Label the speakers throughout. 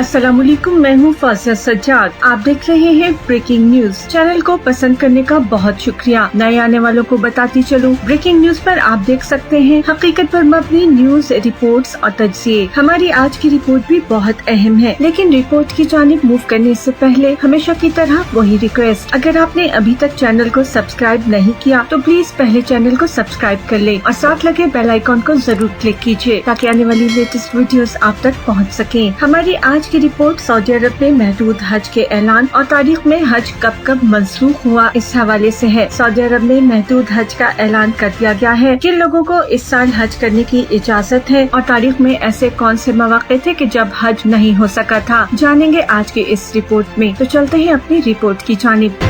Speaker 1: अस्सलामुअलैकुम, मैं हूँ फासिया सज्जाद। आप देख रहे हैं ब्रेकिंग न्यूज। चैनल को पसंद करने का बहुत शुक्रिया। नए आने वालों को बताती चलूं, ब्रेकिंग न्यूज पर आप देख सकते हैं हकीकत पर मबनी न्यूज, रिपोर्ट्स और तज्जिए। हमारी आज की रिपोर्ट भी बहुत अहम है, लेकिन रिपोर्ट की जानिब मूव करने से पहले हमेशा की तरह वही रिक्वेस्ट, अगर आपने अभी तक चैनल को सब्सक्राइब नहीं किया तो प्लीज पहले चैनल को सब्सक्राइब कर ले और साथ लगे बेल आइकॉन को जरूर क्लिक कीजिए ताकि आने वाली लेटेस्ट वीडियोस आप तक पहुंच सके। हमारी आज की रिपोर्ट सऊदी अरब में महदूद हज के ऐलान और तारीख में हज कब मंसूख हुआ, इस हवाले से है। सऊदी अरब में महदूद हज का ऐलान कर दिया गया है। किन लोगों को इस साल हज करने की इजाजत है और तारीख में ऐसे कौन से मौके थे कि जब हज नहीं हो सका था, जानेंगे आज की इस रिपोर्ट में। तो चलते हैं अपनी रिपोर्ट की जानिब।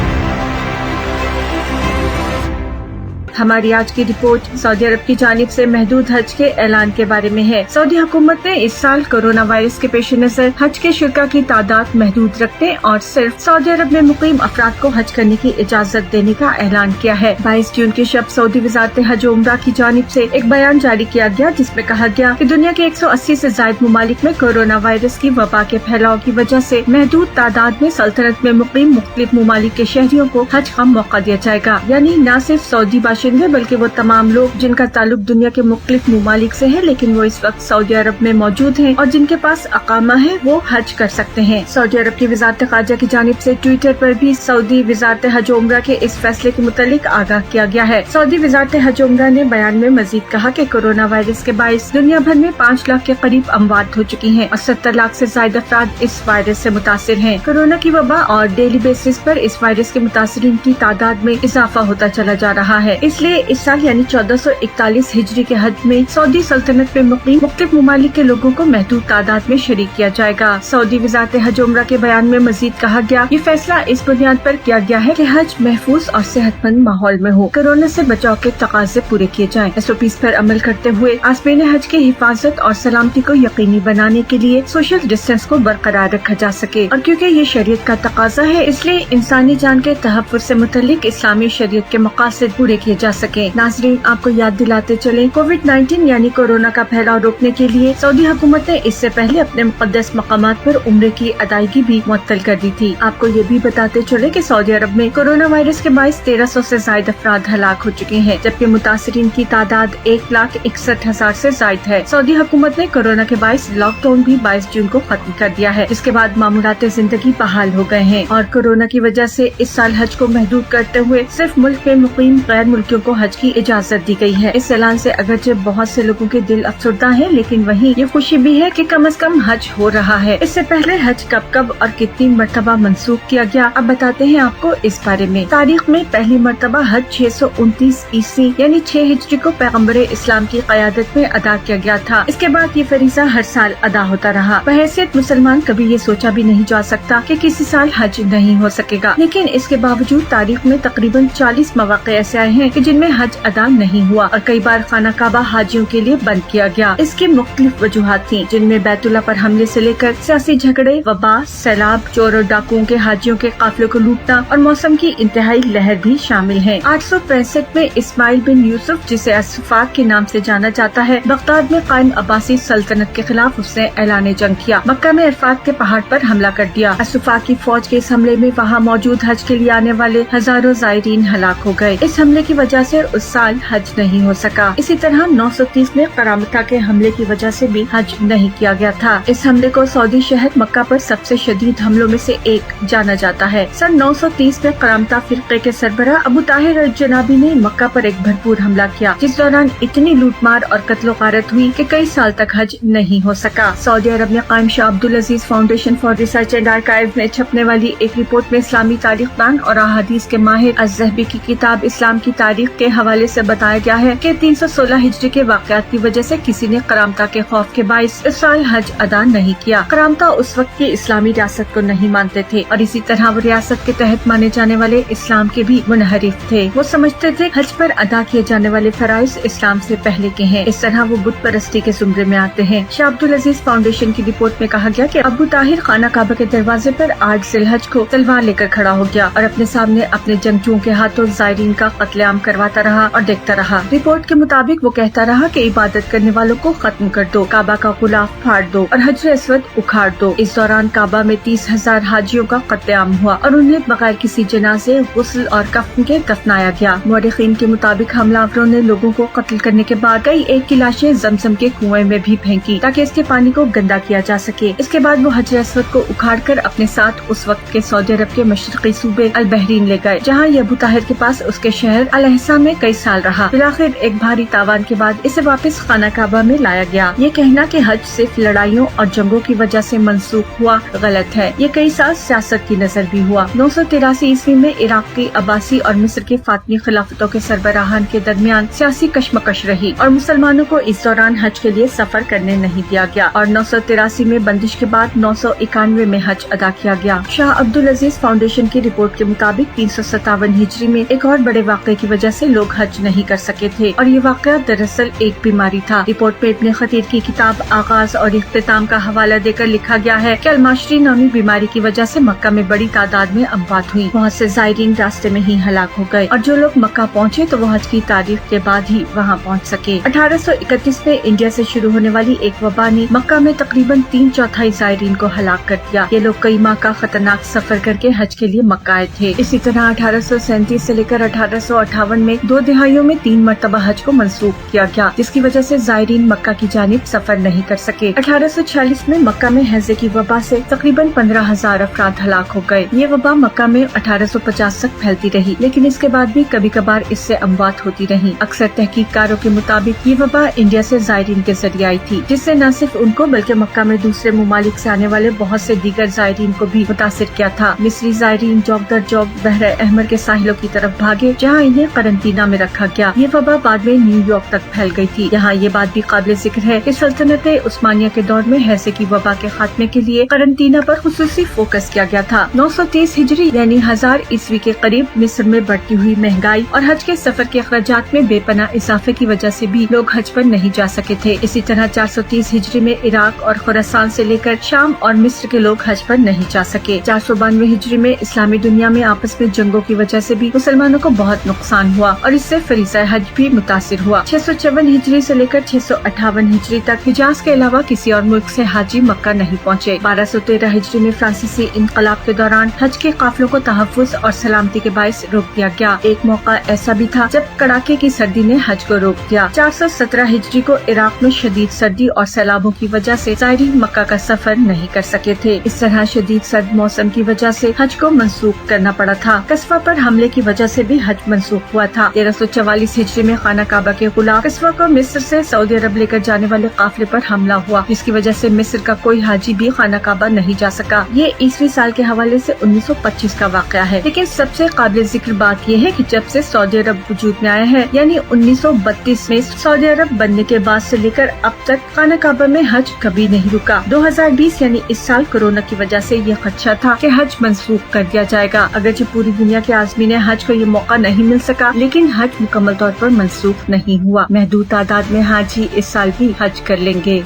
Speaker 1: हमारी आज की रिपोर्ट सऊदी अरब की जानिब से महदूद हज के ऐलान के बारे में है। सऊदी हुकूमत ने इस साल कोरोना वायरस के पेश नजर हज के शुरा की तादाद महदूद रखने और सिर्फ सऊदी अरब में मुकीम अफराद को हज करने की इजाजत देने का ऐलान किया है। 22 जून की शब सऊदी वजारत हज और उम्रा की जानिब से एक बयान जारी किया गया, जिसमें कहा गया कि दुनिया के 180 से ज्यादा मुमालिक में कोरोना वायरस की वबा के फैलाव की वजह से महदूद तादाद में सल्तनत में मुकीम मुख्तलिफ मुमालिक के शहरियों को हज का मौका दिया जाएगा। यानी न सिर्फ सऊदी बल्कि वो तमाम लोग जिनका ताल्लुक दुनिया के मुख्तलिफ मुमालिक से है, लेकिन वो इस वक्त सऊदी अरब में मौजूद हैं और जिनके पास अकामा है, वो हज कर सकते हैं। सऊदी अरब की वजारत खारजा की जानिब से ट्विटर पर भी सऊदी वजारत हज उम्रा के इस फैसले के मुतालिक आगाह किया गया है। सऊदी वजारत हज उम्रा ने बयान में मजीद कहा कि कोरोना वायरस के बाइस दुनिया भर में 5 लाख के करीब अमवात हो चुकी हैं और 70 लाख से ज्यादा अफराद इस वायरस से मुतासिर हैं। कोरोना की वबा और डेली बेसिस पर इस वायरस के मुतासिरीन की तादाद में इजाफा होता चला जा रहा है। इसलिए इस साल यानी 1441 हिजरी के हज में सऊदी सल्तनत में मुकीम मुख्तलिफ मुमालिक के लोगों को महदूद तादाद में शरीक किया जाएगा। सऊदी वजारत हज उम्रा के बयान में मजीद कहा गया, ये फैसला इस बुनियाद पर किया गया है कि हज महफूज और सेहतमंद माहौल में हो, कोरोना से बचाव के तकाजे पूरे किए जाएं। SOPs पर अमल करते हुए आसमीन हज की हिफाजत और सलामती को यकीनी बनाने के लिए सोशल डिस्टेंस को बरकरार रखा जा सके। और क्योंकि ये शरीयत का तकाजा है, इसलिए इंसानी जान के तहफ़्फ़ुज़ से मुतल्लिक इस्लामी शरीयत के मकासद पूरे किए जा सके। नाज़रीन, आपको याद दिलाते चले, कोविड-19 यानी कोरोना का फैलाव रोकने के लिए सऊदी हुकूमत ने इससे पहले अपने मुक़द्दस मकामात पर उम्रे की अदायगी भी मुअत्तल कर दी थी। आपको ये भी बताते चले कि सऊदी अरब में कोरोना वायरस के बाइस 1300 से ज्यादा अफराद हलाक हो चुके हैं, जबकि मुतासिरीन की तादाद 1,61,000 से ज्यादा है। सऊदी हुकूमत ने कोरोना के बाइस लॉकडाउन भी 22 जून को खत्म कर दिया है, जिसके बाद मामूलात जिंदगी बहाल हो गए हैं और कोरोना की वजह से इस साल हज को महदूद करते हुए सिर्फ मुल्क में मुकीम गैर मुल्कियों को हज की इजाजत दी गई है। इस ऐलान से अगरचे बहुत से लोगों के दिल अफसरदा हैं, लेकिन वहीं ये खुशी भी है कि कम से कम हज हो रहा है। इससे पहले हज कब और कितनी मरतबा मंसूख किया गया, अब बताते हैं आपको इस बारे में। तारीख में पहली मरतबा हज 629 ईस्वी यानी 6 हिजरी को पैगम्बर इस्लाम की क़यादत में अदा किया गया था। इसके बाद ये फरीज़ा हर साल अदा होता रहा। बहैसियत मुसलमान कभी ये सोचा भी नहीं जा सकता कि किसी साल हज नहीं हो सकेगा, लेकिन इसके बावजूद तारीख में तकरीबन 40 मौके ऐसे आए हैं कि जिनमें हज अदा नहीं हुआ और कई बार खाना काबा हाजियों के लिए बंद किया गया। इसकी मुख्तलिफ वजूहात थी, जिनमें बैतुल्लाह पर हमले से लेकर सियासी झगड़े, वबा, सैलाब, चोर और डाकुओं के हाजियों के काफिलों को लूटना और मौसम की इंतहाई लहर भी शामिल है। 865 में इस्माइल बिन यूसुफ, जिसे असफाक के नाम से जाना जाता है, बगदाद में कायम अब्बासी सल्तनत के खिलाफ उसने ऐलान जंग किया। मक्का में अरफात के पहाड़ पर हमला कर दिया। असफाक की फौज के इस हमले में वहाँ मौजूद हज के लिए आने वाले हजारों ज़ायरीन हलाक हो गए। इस हमले की वजह से उस साल हज नहीं हो सका। इसी तरह 930 में करामता के हमले की वजह से भी हज नहीं किया गया था। इस हमले को सऊदी शहर मक्का पर सबसे शदीद हमलों में से एक जाना जाता है। सन 930 में करामता फिरके के सरबरा अबू ताहिर अल-जनाबी ने मक्का पर एक भरपूर हमला किया, जिस दौरान इतनी लूटमार और कत्लो गारत हुई कि कई साल तक हज नहीं हो सका। सऊदी अरब में कायम शाह अब्दुल अजीज foundation for research and archive में छपने वाली एक रिपोर्ट में इस्लामी तारीखदान और अहादीस के माहिर अज़-ज़हबी की किताब इस्लाम की तारीख के हवाले से बताया गया है कि 316 हिजरी के वाक़यात की वजह से किसी ने करामता के खौफ के बाइस इस साल हज अदा नहीं किया। करामता उस वक्त की इस्लामी रियासत को नहीं मानते थे और इसी तरह वो रियासत के तहत माने जाने वाले इस्लाम के भी मुनहरिफ थे। वो समझते थे हज पर अदा किए जाने वाले फराइज इस्लाम से पहले के हैं। इस तरह वो बुत परस्ती के जुमरे में आते हैं। शाह अब्दुल अजीज फाउंडेशन की रिपोर्ट में कहा गया कि अबू ताहिर खाना काबा के दरवाजे पर 8 ज़िलहज को तलवार लेकर खड़ा हो गया और अपने सामने अपने जंगजुओं के हाथों ज़ायरीन का कत्लेआम करवाता रहा और देखता रहा। रिपोर्ट के मुताबिक वो कहता रहा कि इबादत करने वालों को खत्म कर दो, काबा का गुलाफ फाड़ दो और हजर अस्वद उखाड़ दो। इस दौरान काबा में 30,000 हाजियों का कत्लेआम हुआ और उन्हें बगैर किसी जनाजे, गुस्ल और कफन के दफनाया गया। मुअर्रिखीन के मुताबिक हमलावरों ने लोगों को कत्ल करने के बाद कई एक की लाशें जमजम के कुएं में भी फेंकी ताकि इसके पानी को गंदा किया जा सके। इसके बाद वो हजर अस्वद को उखाड़कर अपने साथ उस वक्त के सऊदी अरब के मशरकी सूबे अल बहरीन ले गए, जहाँ ये अबू ताहिर के पास उसके शहर अल अहसा में कई साल रहा। फिर आखिर एक भारी तावान के बाद इसे वापस खाना काबा में लाया गया। ये कहना कि हज सिर्फ लड़ाइयों और जंगों की वजह से मंसूख हुआ गलत है। ये कई साल सियासत की नजर भी हुआ। 983 ईस्वी में इराक की अब्बासी और मिस्र के फातमी खिलाफतों के सरबराहान के दरमियान सियासी कशमकश रही और मुसलमानों को इस दौरान हज के लिए सफर करने नहीं दिया गया और 983 में बंदिश के बाद 991 में हज अदा किया गया। शाह अब्दुल अजीज फाउंडेशन की रिपोर्ट के मुताबिक 357 हिजरी में एक और बड़े वाक़े की वजह से लोग हज नहीं कर सके थे और ये वाक़या दरअसल एक बीमारी था। रिपोर्ट में इब्ने खतीर की किताब आगाज और इख्तिताम का हवाला देकर लिखा गया है कि अल-माशरी नामी बीमारी की वजह से मक्का में बड़ी तादाद में अमवात हुई। बहुत से ज़ायरीन रास्ते में ही हलाक हो गए और जो लोग मक्का पहुँचे तो वो हज की तारीख के बाद ही वहाँ पहुँच सके। 1831 में इंडिया से शुरू होने वाली एक वबा ने मक्का में तकरीबन 3/4 ज़ायरीन को हलाक कर दिया। ये लोग कई माह का खतरनाक सफर करके हज के लिए मक्का आए थे। इसी तरह 1837 से लेकर 1858 में 2 दिहाइयों में 3 मरतबा हज को मंसूख किया गया, जिसकी वजह से ज़ायरीन मक्का की जानिब सफर नहीं कर सके। 1846 में मक्का में हैजे की वबा से तकरीबन 15,000 अफराद हलाक हो गए। ये वबा मक्का में 1850 तक फैलती रही, लेकिन इसके बाद भी कभी कभार इससे अमवात होती रही। अक्सर तहकीककारों के मुताबिक ये वबा इंडिया से ज़ायरीन के जरिए आई थी, जिससे न सिर्फ उनको बल्कि मक्का में दूसरे मुमालिक से आने वाले बहुत से दीगर ज़ायरीन को भी मुतासिर किया था। मिस्री ज़ायरीन जौक दर जौक बहर अहमर के साहिलों की तरफ भागे, जहाँ इन्हें करंटीना में रखा गया। ये वबा बाद में न्यूयॉर्क तक फैल गई थी। यहाँ ये बात भी काबिल जिक्र है कि सल्तनत उस्मानिया के दौर में हैजे की वबा के खात्मे के लिए करंटीना पर खुसूसी फोकस किया गया था। 930 हिजरी यानी 1000 ईस्वी के करीब मिस्र में बढ़ती हुई महंगाई और हज के सफर के अखराजात में बेपनाह इजाफे की वजह से भी लोग हज पर नहीं जा सके थे। इसी तरह 430 हिजरी में इराक और खुरासान से लेकर शाम और मिस्र के लोग हज पर नहीं जा सके। 492 हिजरी में इस्लामी दुनिया में आपस में जंगों की वजह से भी मुसलमानों को बहुत नुकसान हुआ और इससे फरीज़ा हज भी मुतासिर हुआ। 654 हिजरी से लेकर 658 हिजरी तक हिजाज के अलावा किसी और मुल्क से हाजी मक्का नहीं पहुँचे। 1213 हिजरी में फ्रांसीसी इनकलाब के दौरान हज के काफिलों को तहफ़्फ़ुज़ और सलामती के बाइस रोक दिया गया। एक मौका ऐसा भी था जब कड़ाके की सर्दी ने हज को रोक दिया। 417 हिजरी को इराक में शदीद सर्दी और सैलाबों की वजह से ज़ायरीन मक्का का सफर नहीं कर सके थे। इस तरह शदीद सर्द मौसम की वजह से हज को मंसूख करना पड़ा था। कस्बा पर हमले की वजह से भी हज मंसूख हुआ था। 1344 हिजरी में खाना काबा के गुलाम कस्बा को मिस्र से सऊदी अरब लेकर जाने वाले काफिले पर हमला हुआ, जिसकी वजह से मिस्र का कोई हाजी भी खाना काबा नहीं जा सका। ये ईस्वी साल के हवाले से 1925 का वाक़या है। लेकिन सबसे काबिल जिक्र बात यह है कि जब से सऊदी अरब वजूद में आया है, यानी 1932 में सऊदी अरब बनने के बाद से लेकर अब तक खाना काबा में हज कभी नहीं रुका। 2020 यानी इस साल कोरोना की वजह से ये खदशा था कि हज मंसूख कर दिया जाएगा। अगरचे पूरी दुनिया के आज़मीन हज को ये मौका नहीं मिल सका, लेकिन हज मुकम्मल तौर पर मंसूख नहीं हुआ। महदूद तादाद में हाजी इस साल भी हज कर लेंगे।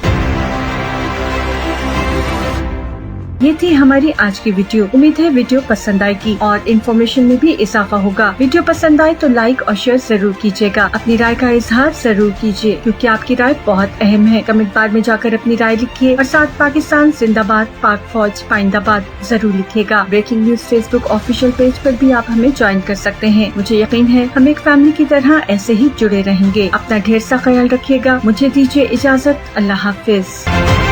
Speaker 1: ये थी हमारी आज की वीडियो। उम्मीद है वीडियो पसंद आएगी और इन्फॉर्मेशन में भी इजाफा होगा। वीडियो पसंद आए तो लाइक और शेयर जरूर कीजिएगा। अपनी राय का इजहार जरूर कीजिए, क्योंकि आपकी राय बहुत अहम है। कमेंट बार में जाकर अपनी राय लिखिए और साथ पाकिस्तान जिंदाबाद, पाक फौज पाइंदाबाद जरूर लिखिएगा। Breaking news Facebook official page पर भी आप हमें ज्वाइन कर सकते हैं। मुझे यकीन है हम एक फैमिली की तरह ऐसे ही जुड़े रहेंगे। अपना ढेर सा ख्याल रखिएगा। मुझे दीजिए इजाजत। अल्लाह हाफिज।